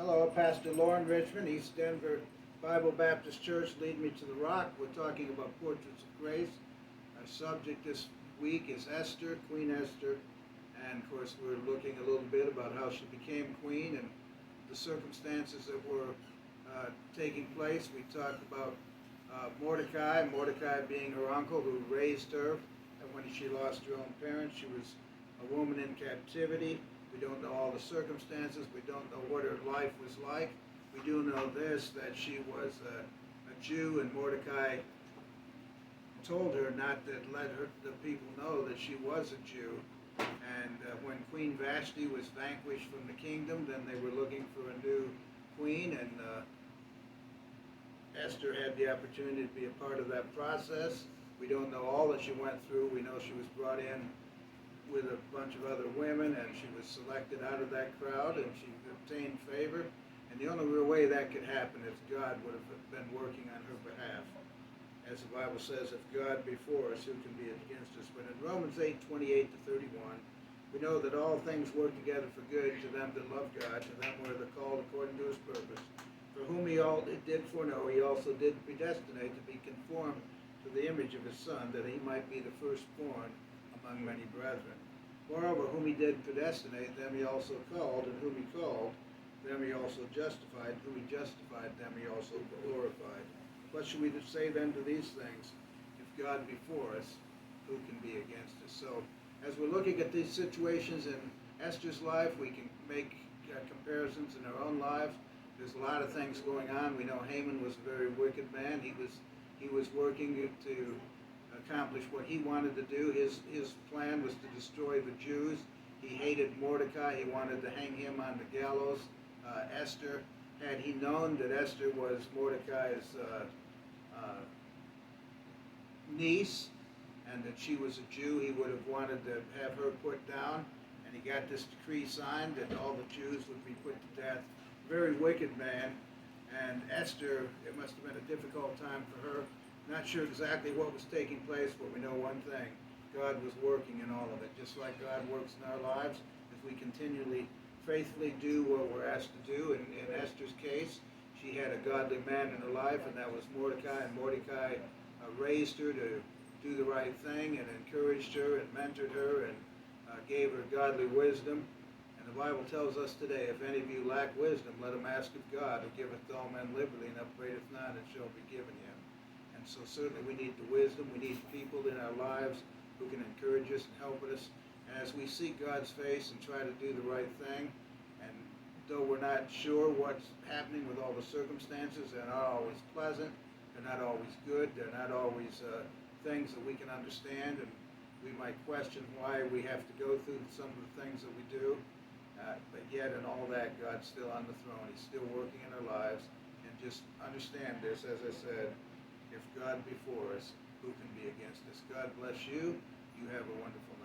Hello, Pastor Lauren Richmond, East Denver Bible Baptist Church, Lead Me to the Rock. We're talking about portraits of grace. Our subject this week is Esther, Queen Esther, and of course we're looking a little bit about how she became queen and the circumstances that were taking place. We talked about Mordecai being her uncle who raised her, and when she lost her own parents, she was a woman in captivity. We don't know all the circumstances. We don't know what her life was like. We do know this, that she was a Jew, and Mordecai told her not to let the people know that she was a Jew. And when Queen Vashti was vanquished from the kingdom, then they were looking for a new queen, and Esther had the opportunity to be a part of that process. We don't know all that she went through. We know she was brought in with a bunch of other women, and she was selected out of that crowd, and she obtained favor. And the only real way that could happen is God would have been working on her behalf. As the Bible says, if God be for us, who can be against us? But in Romans 8:28-31, we know that all things work together for good to them that love God, to them who are called according to his purpose. For whom he all did foreknow, he also did predestinate to be conformed to the image of his Son, that he might be the firstborn among many brethren. Moreover, whom he did predestinate, them he also called, and whom he called, them he also justified, and whom he justified, them he also glorified. What should we say then to these things? If God be for us, who can be against us? So, as we're looking at these situations in Esther's life, we can make comparisons in our own lives. There's a lot of things going on. We know Haman was a very wicked man. He was working to accomplish what he wanted to do. His plan was to destroy the Jews. He hated Mordecai. He wanted to hang him on the gallows. Esther, had he known that Esther was Mordecai's niece and that she was a Jew, he would have wanted to have her put down. And he got this decree signed that all the Jews would be put to death. Very wicked man. And Esther, it must have been a difficult time for her. Not sure exactly what was taking place, but we know one thing. God was working in all of it. Just like God works in our lives, if we continually faithfully do what we're asked to do. In Esther's case, she had a godly man in her life, and that was Mordecai. And Mordecai raised her to do the right thing and encouraged her and mentored her and gave her godly wisdom. And the Bible tells us today, if any of you lack wisdom, let him ask of God, who giveth to all men liberally and upbraideth not, and shall be given him. And so certainly we need the wisdom. We need people in our lives who can encourage us and help us. And as we seek God's face and try to do the right thing, and though we're not sure what's happening with all the circumstances, they're not always pleasant, they're not always good, they're not always things that we can understand, and we might question why we have to go through some of the things that we do. But yet in all that, God's still on the throne. He's still working in our lives. And just understand this, as I said, if God be for us, who can be against us? God bless you. You have a wonderful night.